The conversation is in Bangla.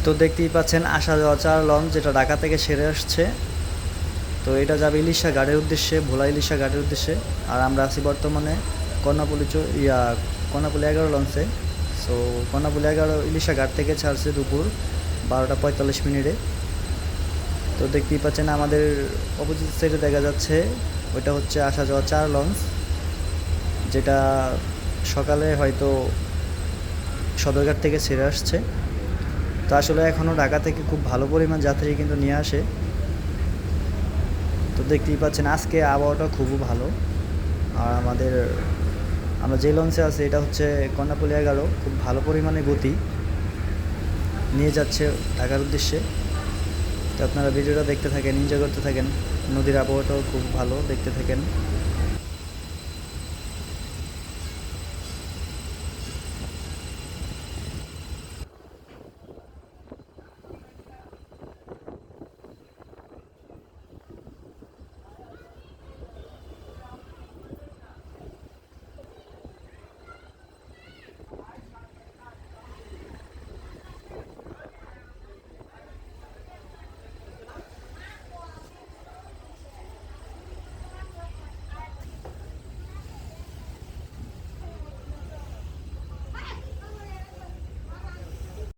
তো দেখতেই পাচ্ছেন আসা যাওয়া 4 লঞ্চ, যেটা ঢাকা থেকে সেরে আসছে। তো এটা যাবে ইলিশা ঘাটের উদ্দেশ্যে, ভোলা ইলিশা ঘাটের উদ্দেশ্যে। আর আমরা আছি বর্তমানে কর্ণাপুলি 11 লঞ্চে। সো কর্ণাপুলি 11 ইলিশা ঘাট থেকে ছাড়ছে দুপুর 12টা 45 মিনিটে। তো দেখতেই পাচ্ছেন আমাদের অপোজিট সাইডে দেখা যাচ্ছে ওইটা হচ্ছে আসা যাওয়া 4 লঞ্চ, যেটা সকালে হয়তো সদরঘাট থেকে ছেড়ে আসছে। তো আসলে এখনও ঢাকা থেকে খুব ভালো পরিমাণ যাত্রী কিন্তু নিয়ে আসে। তো দেখতেই পাচ্ছেন আজকে আবহাওয়াটা খুবই ভালো। আর আমরা যে লঞ্চে আছি এটা হচ্ছে কর্ণাপুলি 11, খুব ভালো পরিমাণে গতি নিয়ে যাচ্ছে ঢাকার উদ্দেশ্যে। তো আপনারা ভিডিওটা দেখতে থাকেন, এনজয় করতে থাকেন। নদীর আবহাওয়াটাও খুব ভালো, দেখতে থাকেন।